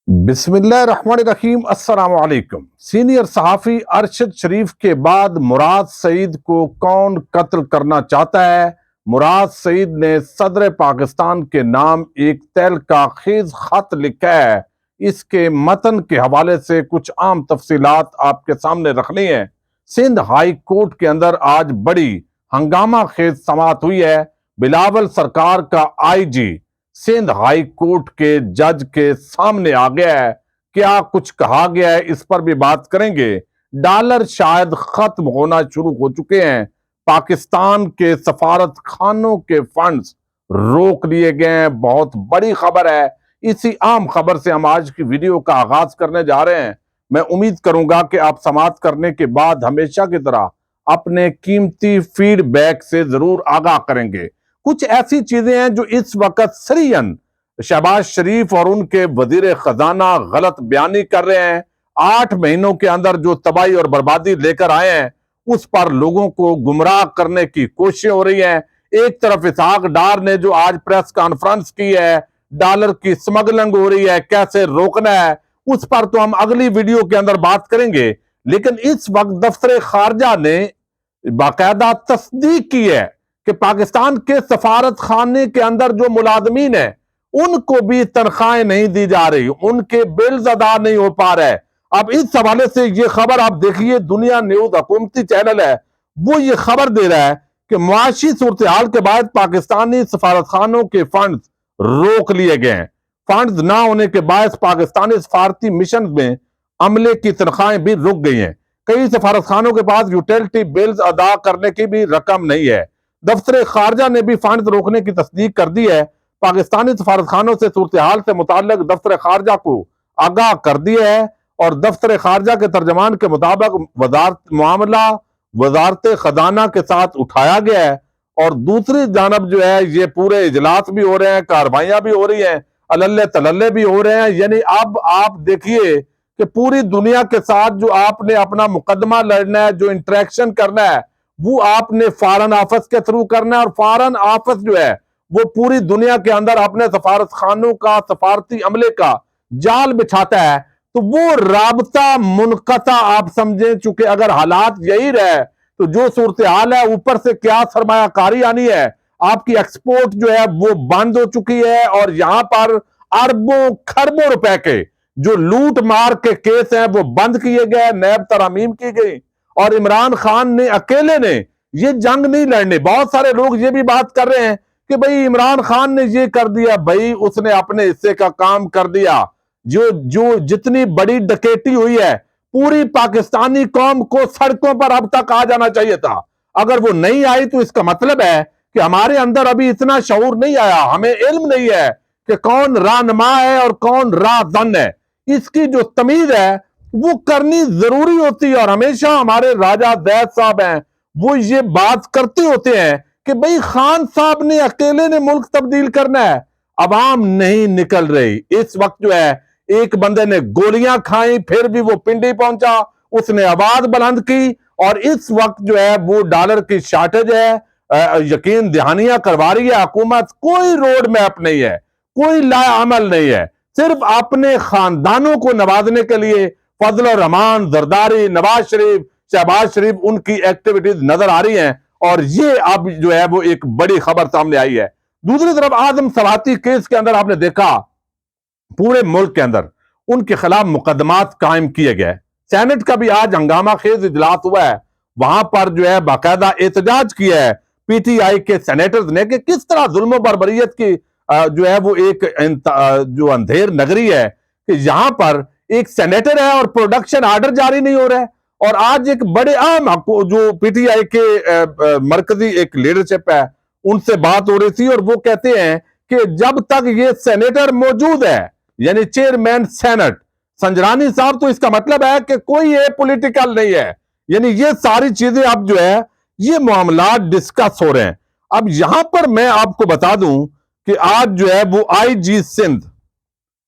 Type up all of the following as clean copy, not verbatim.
بسم اللہ الرحمن الرحیم۔ السلام علیکم۔ سینئر صحافی ارشد شریف کے بعد مراد سعید کو کون قتل کرنا چاہتا ہے؟ مراد سعید نے صدر پاکستان کے نام ایک تہلکہ خیز خط لکھا ہے۔ اس کے متن کے حوالے سے کچھ عام تفصیلات آپ کے سامنے رکھنی ہیں۔ سندھ ہائی کورٹ کے اندر آج بڑی ہنگامہ خیز سماعت ہوئی ہے۔ بلاول سرکار کا آئی جی سندھ ہائی کورٹ کے جج کے سامنے آ گیا ہے۔ کیا کچھ کہا گیا ہے اس پر بھی بات کریں گے۔ ڈالر شاید ختم ہونا شروع ہو چکے ہیں۔ پاکستان کے سفارت خانوں کے فنڈز روک لیے گئے ہیں۔ بہت بڑی خبر ہے۔ اسی عام خبر سے ہم آج کی ویڈیو کا آغاز کرنے جا رہے ہیں۔ میں امید کروں گا کہ آپ سماعت کرنے کے بعد ہمیشہ کی طرح اپنے قیمتی فیڈ بیک سے ضرور آگاہ کریں گے۔ کچھ ایسی چیزیں ہیں جو اس وقت سریعاً شہباز شریف اور ان کے وزیر خزانہ غلط بیانی کر رہے ہیں۔ 8 مہینوں کے اندر جو تباہی اور بربادی لے کر آئے ہیں اس پر لوگوں کو گمراہ کرنے کی کوششیں ہو رہی ہیں۔ ایک طرف اسحاق ڈار نے جو آج پریس کانفرنس کی ہے، ڈالر کی سمگلنگ ہو رہی ہے، کیسے روکنا ہے، اس پر تو ہم اگلی ویڈیو کے اندر بات کریں گے۔ لیکن اس وقت دفتر خارجہ نے باقاعدہ تصدیق کی ہے کہ پاکستان کے سفارت خانے کے اندر جو ملازمین ہیں ان کو بھی تنخواہیں نہیں دی جا رہی، ان کے بلز ادا نہیں ہو پا رہے۔ اب اس حوالے سے یہ خبر آپ دیکھیے، دنیا نیوز حکومتی چینل ہے، وہ یہ خبر دے رہا ہے کہ معاشی صورتحال کے بعد پاکستانی سفارت خانوں کے فنڈز روک لیے گئے ہیں۔ فنڈز نہ ہونے کے باعث پاکستانی سفارتی مشن میں عملے کی تنخواہیں بھی رک گئی ہیں۔ کئی سفارت خانوں کے پاس یوٹیلٹی بلز ادا کرنے کی بھی رقم نہیں ہے۔ دفتر خارجہ نے بھی فنڈز روکنے کی تصدیق کر دی ہے۔ پاکستانی سفارت خانوں سے صورتحال سے متعلق دفتر خارجہ کو آگاہ کر دیا ہے اور دفتر خارجہ کے ترجمان کے مطابق وزارت خزانہ کے ساتھ اٹھایا گیا ہے، اور دوسری جانب جو ہے یہ پورے اجلاس بھی ہو رہے ہیں، کارروائیاں بھی ہو رہی ہیں، عللے تللے بھی ہو رہے ہیں۔ یعنی اب آپ دیکھیے کہ پوری دنیا کے ساتھ جو آپ نے اپنا مقدمہ لڑنا ہے، جو انٹریکشن کرنا ہے، وہ آپ نے فارن آفس کے تھرو کرنا ہے، اور فارن آفس جو ہے وہ پوری دنیا کے اندر اپنے سفارت خانوں کا، سفارتی عملے کا جال بچھاتا ہے۔ تو وہ رابطہ منقطع آپ سمجھیں، چونکہ اگر حالات یہی رہے تو جو صورتحال ہے اوپر سے کیا سرمایہ کاری آنی ہے، آپ کی ایکسپورٹ جو ہے وہ بند ہو چکی ہے، اور یہاں پر اربوں کھربوں روپے کے جو لوٹ مار کے کیس ہیں وہ بند کیے گئے، نیب ترامیم کی گئی، اور عمران خان نے اکیلے نے یہ جنگ نہیں لڑنی۔ بہت سارے لوگ یہ بھی بات کر رہے ہیں کہ بھئی عمران خان نے یہ کر دیا، بھئی اس نے اپنے حصے کا کام کر دیا۔ جو جتنی بڑی ڈکیٹی ہوئی ہے، پوری پاکستانی قوم کو سڑکوں پر اب تک آ جانا چاہیے تھا۔ اگر وہ نہیں آئی تو اس کا مطلب ہے کہ ہمارے اندر ابھی اتنا شعور نہیں آیا، ہمیں علم نہیں ہے کہ کون رہنما ہے اور کون راہزن ہے۔ اس کی جو تمیز ہے وہ کرنی ضروری ہوتی ہے، اور ہمیشہ ہمارے راجہ زید صاحب ہیں وہ یہ بات کرتے ہوتے ہیں کہ بھئی خان صاحب نے اکیلے نے ملک تبدیل کرنا ہے، عوام نہیں نکل رہی۔ اس وقت جو ہے ایک بندے نے گولیاں کھائیں، پھر بھی وہ پنڈی پہنچا، اس نے آواز بلند کی، اور اس وقت جو ہے وہ ڈالر کی شارٹیج ہے، یقین دہانیاں کروا رہی ہے حکومت۔ کوئی روڈ میپ نہیں ہے، کوئی لا عمل نہیں ہے، صرف اپنے خاندانوں کو نوازنے کے لیے فضل الرحمان، زرداری، نواز شریف، شہباز شریف، ان کی ایکٹیویٹیز نظر آ رہی ہیں، اور یہ اب جو ہے وہ ایک بڑی خبر سامنے آئی ہے۔ دوسری طرف اعظم سواتی کیس کے اندر آپ نے دیکھا پورے ملک کے اندر ان کے خلاف مقدمات قائم کیے گئے۔ سینٹ کا بھی آج ہنگامہ خیز اجلاس ہوا ہے، وہاں پر جو ہے باقاعدہ احتجاج کیا ہے پی ٹی آئی کے سینیٹرز نے کہ کس طرح ظلم و بربریت کی جو ہے وہ ایک جو اندھیر نگری ہے کہ یہاں پر ایک سینیٹر ہے اور پروڈکشن آرڈر جاری نہیں ہو رہا ہے۔ اور آج ایک بڑے عام جو پی ٹی آئی کے مرکزی ایک لیڈرشپ ہے ان سے بات ہو رہی تھی، اور وہ کہتے ہیں کہ جب تک یہ سینیٹر موجود ہے، یعنی چیئرمین سینٹ سنجرانی صاحب، تو اس کا مطلب ہے کہ کوئی یہ پولیٹیکل نہیں ہے۔ یعنی یہ ساری چیزیں اب جو ہے یہ معاملات ڈسکس ہو رہے ہیں۔ اب یہاں پر میں آپ کو بتا دوں کہ آج جو ہے وہ آئی جی سندھ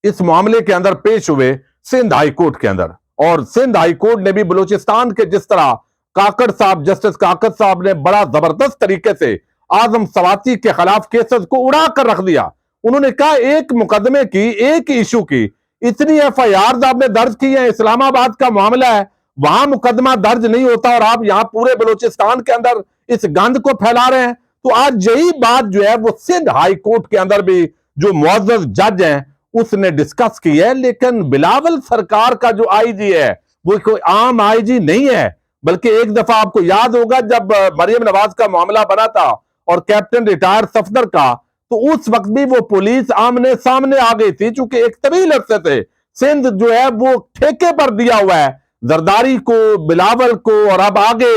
اس معاملے کے اندر پیش ہوئے سندھ ہائی کورٹ کے اندر، اور سندھ ہائی کورٹ نے بھی بلوچستان کے جس طرح کاکڑ صاحب، جسٹس کاکڑ صاحب نے بڑا زبردست طریقے سے اعظم سواتی کے خلاف کیسز کو اڑا کر رکھ دیا۔ انہوں نے کہا ایک مقدمے کی، ایک ایشو کی اتنی ایف آئی آر آپ نے درج کی ہیں، اسلام آباد کا معاملہ ہے، وہاں مقدمہ درج نہیں ہوتا اور آپ یہاں پورے بلوچستان کے اندر اس گند کو پھیلا رہے ہیں۔ تو آج یہی بات جو ہے وہ سندھ ہائی کورٹ کے اندر بھی جو معزز جج ہیں اس نے ڈسکس کی ہے، لیکن بلاول سرکار کا جو آئی جی ہے وہ کوئی عام آئی جی نہیں ہے، بلکہ ایک دفعہ آپ کو یاد ہوگا جب مریم نواز کا معاملہ بنا تھا اور کیپٹن ریٹائر صفدر کا، تو اس وقت بھی وہ پولیس آمنے سامنے آ گئی تھی، چونکہ ایک طویل عرصے سے سندھ جو ہے وہ ٹھیکے پر دیا ہوا ہے زرداری کو، بلاول کو، اور اب آگے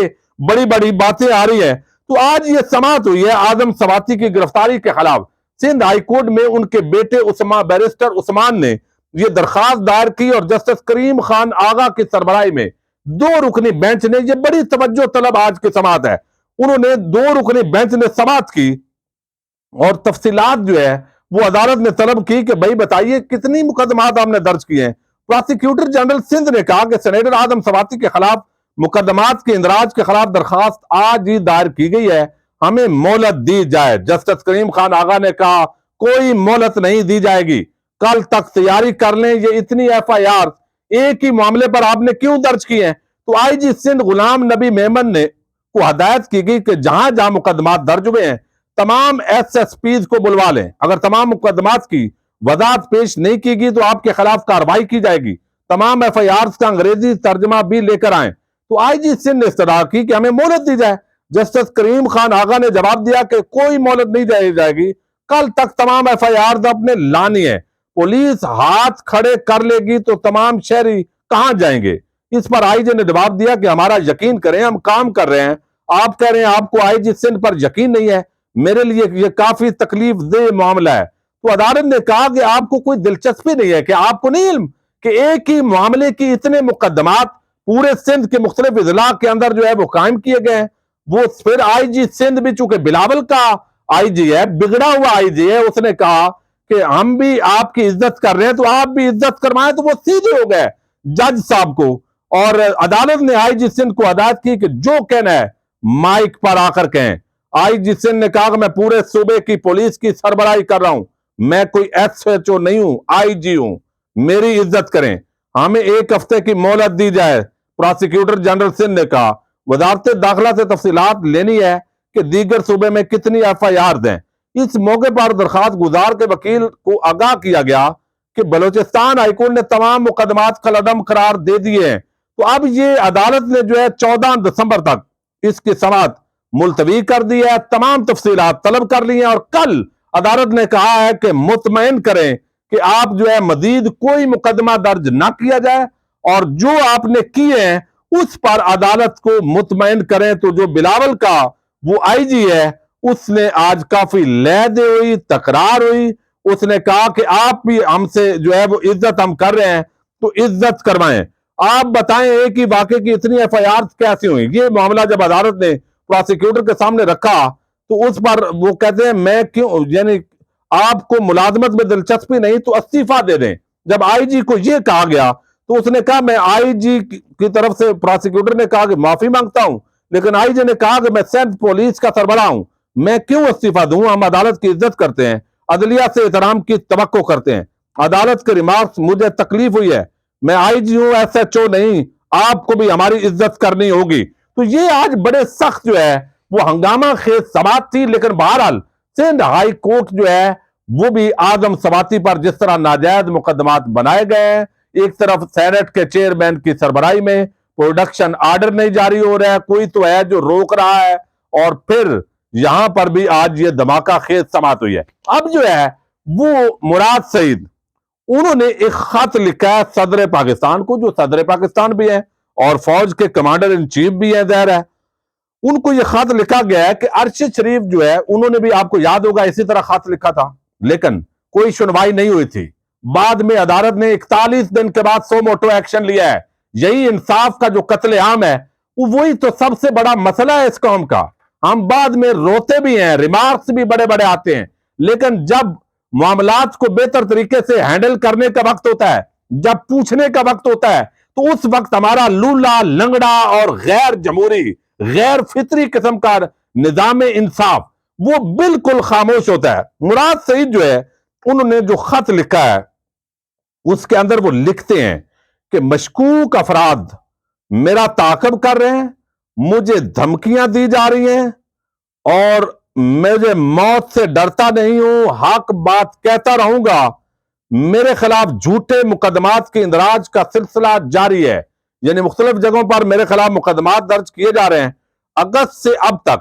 بڑی بڑی باتیں آ رہی ہیں۔ تو آج یہ سماعت ہوئی ہے اعظم سواتی کی گرفتاری کے خلاف۔ سندھ ہائی کورٹ میں ان کے بیٹے بیرسٹر عثمان نے یہ درخواست دائر کی اور جسٹس کریم خان آغا کی سربراہی میں 2 رکنی بینچ نے، یہ بڑی توجہ طلب آج کی سماعت ہے، انہوں نے 2 رکنی بینچ نے سماعت کی اور تفصیلات جو ہے وہ عدالت نے طلب کی کہ بھائی بتائیے کتنی مقدمات آپ نے درج کیے ہیں۔ پراسیکیوٹر جنرل سندھ نے کہا کہ سینیٹر اعظم سواتی کے خلاف مقدمات کے اندراج کے خلاف درخواست آج ہی دائر کی گئی ہے، ہمیں مہلت دی جائے۔ جسٹس کریم خان آغا نے کہا کوئی مہلت نہیں دی جائے گی، کل تک تیاری کر لیں، یہ اتنی ایف آئی آر ایک ہی معاملے پر آپ نے کیوں درج کی ہیں؟ تو آئی جی سندھ غلام نبی میمن نے کو ہدایت کی گئی کہ جہاں جہاں مقدمات درج ہوئے ہیں تمام ایس ایس پیز کو بلوا لیں، اگر تمام مقدمات کی وضاحت پیش نہیں کی گئی تو آپ کے خلاف کارروائی کی جائے گی، تمام ایف آئی آرز کا انگریزی ترجمہ بھی لے کر آئیں۔ تو آئی جی سندھ نے استدعا کی کہ ہمیں مہلت دی جائے۔ جسٹس کریم خان آغا نے جواب دیا کہ کوئی مہلت نہیں دی جائے گی، کل تک تمام ایف آئی آرز اپنے لانی ہے، پولیس ہاتھ کھڑے کر لے گی تو تمام شہری کہاں جائیں گے؟ اس پر آئی جی نے جواب دیا کہ ہمارا یقین کریں، ہم کام کر رہے ہیں، آپ کہہ رہے ہیں آپ کو آئی جی سندھ پر یقین نہیں ہے، میرے لیے یہ کافی تکلیف دہ معاملہ ہے۔ تو عدالت نے کہا کہ آپ کو کوئی دلچسپی نہیں ہے، کہ آپ کو نہیں علم کہ ایک ہی معاملے کی اتنے مقدمات پورے سندھ کے مختلف اضلاع کے اندر جو ہے وہ قائم کیے گئے ہیں۔ وہ پھر آئی جی سندھ بھی چونکہ بلاول کا آئی جی ہے، بگڑا ہوا آئی جی ہے، اس نے کہا کہ ہم بھی آپ کی عزت کر رہے ہیں تو آپ بھی عزت کرمائیں، تو وہ سیدھے ہو گئے جج صاحب کو، اور عدالت نے آئی جی سندھ کو ہدایت کی کہ جو کہنا ہے مائک پر آ کر کہیں۔ آئی جی سندھ نے کہا کہ میں پورے صوبے کی پولیس کی سربراہی کر رہا ہوں، میں کوئی ایس ایچ او نہیں ہوں، آئی جی ہوں، میری عزت کریں، ہمیں 1 ہفتے کی مہلت دی جائے۔ پراسیکیوٹر جنرل سندھ نے کہا وزارت داخلہ سے تفصیلات لینی ہے کہ دیگر صوبے میں کتنی ایف آئی آر دیں۔ اس موقع پر درخواست گزار کے وکیل کو آگاہ کیا گیا کہ بلوچستان ہائی کورٹ نے تمام مقدمات کالعدم قرار دے دیے ہیں۔ تو اب یہ عدالت نے جو ہے 14 دسمبر تک اس کی سماعت ملتوی کر دی ہے، تمام تفصیلات طلب کر لی ہیں، اور کل عدالت نے کہا ہے کہ مطمئن کریں کہ آپ جو ہے مزید کوئی مقدمہ درج نہ کیا جائے، اور جو آپ نے کیے ہیں اس پر عدالت کو مطمئن کریں۔ تو جو بلاول کا وہ آئی جی ہے اس نے آج کافی لہدے ہوئی، تکرار ہوئی، اس نے کہا کہ آپ بھی ہم سے جو ہے وہ عزت ہم کر رہے ہیں تو عزت کروائیں۔ آپ بتائیں ایک ہی واقعے کی اتنی ایف آئی آر کیسے ہوئی؟ یہ معاملہ جب عدالت نے پراسیکیوٹر کے سامنے رکھا تو اس پر وہ کہتے ہیں میں کیوں، یعنی آپ کو ملازمت میں دلچسپی نہیں تو استعفیٰ دے دیں۔ جب آئی جی کو یہ کہا گیا تو اس نے کہا میں آئی جی کی طرف سے، پراسیکیوٹر نے کہا کہ معافی مانگتا ہوں، لیکن آئی جی نے کہا کہ میں سندھ پولیس کا سربراہ ہوں، میں کیوں استعفیٰ دوں، ہم عدالت کی عزت کرتے ہیں، عدلیہ سے احترام کی توقع کرتے ہیں، عدالت کے ریمارکس مجھے تکلیف ہوئی ہے، میں آئی جی ہوں، ایس ایچ او نہیں، آپ کو بھی ہماری عزت کرنی ہوگی۔ تو یہ آج بڑے سخت جو ہے وہ ہنگامہ خیز سماعت تھی، لیکن بہرحال سندھ ہائی کورٹ جو ہے وہ بھی اعظم سواتی پر جس طرح ناجائز مقدمات بنائے گئے ہیں، ایک طرف سینٹ کے چیئرمین کی سربراہی میں پروڈکشن آرڈر نہیں جاری ہو رہا ہے، کوئی تو ہے جو روک رہا ہے، اور پھر یہاں پر بھی آج یہ دھماکہ خیز سماعت ہوئی ہے۔ اب جو ہے وہ مراد سعید، انہوں نے ایک خط لکھا ہے صدر پاکستان کو، جو صدر پاکستان بھی ہیں اور فوج کے کمانڈر ان چیف بھی ہیں، ظاہر ہے ان کو یہ خط لکھا گیا ہے کہ ارشد شریف جو ہے انہوں نے بھی، آپ کو یاد ہوگا، اسی طرح خط لکھا تھا، لیکن کوئی سنوائی نہیں ہوئی تھی۔ بعد میں عدالت نے 41 دن کے بعد سو موٹو ایکشن لیا ہے۔ یہی انصاف کا جو قتل عام ہے وہی تو سب سے بڑا مسئلہ ہے اس قوم کا۔ ہم بعد میں روتے بھی ہیں، ریمارکس بھی بڑے بڑے آتے ہیں، لیکن جب معاملات کو بہتر طریقے سے ہینڈل کرنے کا وقت ہوتا ہے، جب پوچھنے کا وقت ہوتا ہے، تو اس وقت ہمارا لولا لنگڑا اور غیر جمہوری، غیر فطری قسم کا نظام انصاف وہ بالکل خاموش ہوتا ہے۔ مراد سعید جو ہے انہوں نے جو خط لکھا ہے اس کے اندر وہ لکھتے ہیں کہ مشکوک افراد میرا تعاقب کر رہے ہیں، مجھے دھمکیاں دی جا رہی ہیں، اور مجھے موت سے ڈرتا نہیں ہوں، حق بات کہتا رہوں گا۔ میرے خلاف جھوٹے مقدمات کے اندراج کا سلسلہ جاری ہے، یعنی مختلف جگہوں پر میرے خلاف مقدمات درج کیے جا رہے ہیں۔ اگست سے اب تک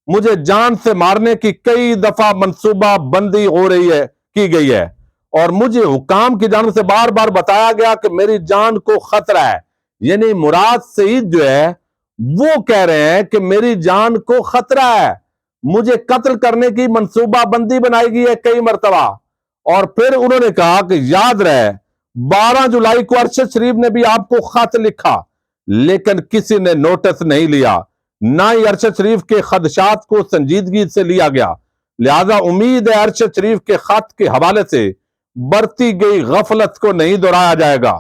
مجھے جان سے مارنے کی کئی دفعہ منصوبہ بندی ہو رہی ہے، کی گئی ہے، اور مجھے حکام کی جانب سے بار بار بتایا گیا کہ میری جان کو خطرہ ہے۔ یعنی مراد سعید جو ہے وہ کہہ رہے ہیں کہ میری جان کو خطرہ ہے، مجھے قتل کرنے کی منصوبہ بندی بنائی گئی ہے کئی مرتبہ۔ اور پھر انہوں نے کہا کہ یاد رہے 12 جولائی کو ارشد شریف نے بھی آپ کو خط لکھا، لیکن کسی نے نوٹس نہیں لیا، نہ ہی ارشد شریف کے خدشات کو سنجیدگی سے لیا گیا۔ لہذا امید ہے ارشد شریف کے خط کے حوالے سے برتی گئی غفلت کو نہیں دہرایا جائے گا۔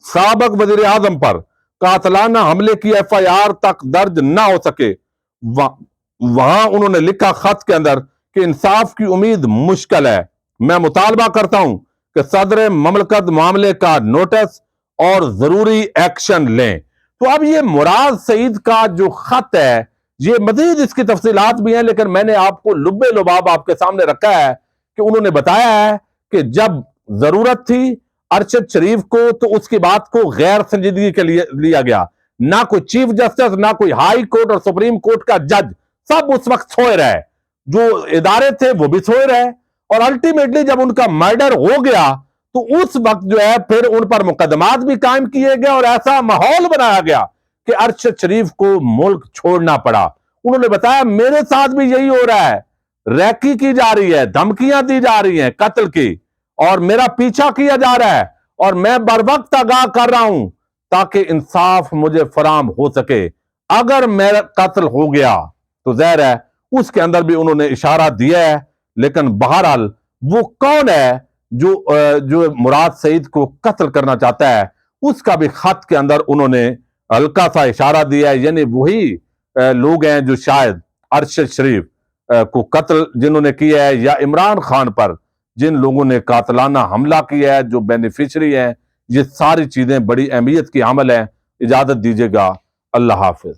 سابق وزیر اعظم پر قاتلانہ حملے کی FIR تک درج نہ ہو سکے، وہاں انہوں نے لکھا خط کے اندر کہ انصاف کی امید مشکل ہے، میں مطالبہ کرتا ہوں کہ صدر مملکت معاملے کا نوٹس اور ضروری ایکشن لیں۔ تو اب یہ مراد سعید کا جو خط ہے، یہ مزید اس کی تفصیلات بھی ہیں، لیکن میں نے آپ کو لبے لباب آپ کے سامنے رکھا ہے کہ انہوں نے بتایا ہے کہ جب ضرورت تھی ارشد شریف کو تو اس کی بات کو غیر سنجیدگی کے لیے لیا گیا، نہ کوئی چیف جسٹس، نہ کوئی ہائی کورٹ اور سپریم کورٹ کا جج، سب اس وقت سوئے رہے، جو ادارے تھے وہ بھی سوئے رہے، اور الٹیمیٹلی جب ان کا مرڈر ہو گیا تو اس وقت جو ہے پھر ان پر مقدمات بھی قائم کیے گئے، اور ایسا ماحول بنایا گیا کہ ارشد شریف کو ملک چھوڑنا پڑا۔ انہوں نے بتایا میرے ساتھ بھی یہی ہو رہا ہے، ریکی کی جا رہی ہے، دھمکیاں دی جا رہی ہیں قتل کی، اور میرا پیچھا کیا جا رہا ہے، اور میں بر وقت آگاہ کر رہا ہوں تاکہ انصاف مجھے فراہم ہو سکے۔ اگر میرا قتل ہو گیا تو ظاہر ہے اس کے اندر بھی انہوں نے اشارہ دیا ہے، لیکن بہرحال وہ کون ہے جو مراد سعید کو قتل کرنا چاہتا ہے، اس کا بھی خط کے اندر انہوں نے ہلکا سا اشارہ دیا ہے، یعنی وہی لوگ ہیں جو شاید ارشد شریف کو قتل جنہوں نے کیا ہے، یا عمران خان پر جن لوگوں نے قاتلانہ حملہ کیا ہے، جو بینیفیشری ہیں۔ یہ ساری چیزیں بڑی اہمیت کی حامل ہیں۔ اجازت دیجیے گا، اللہ حافظ۔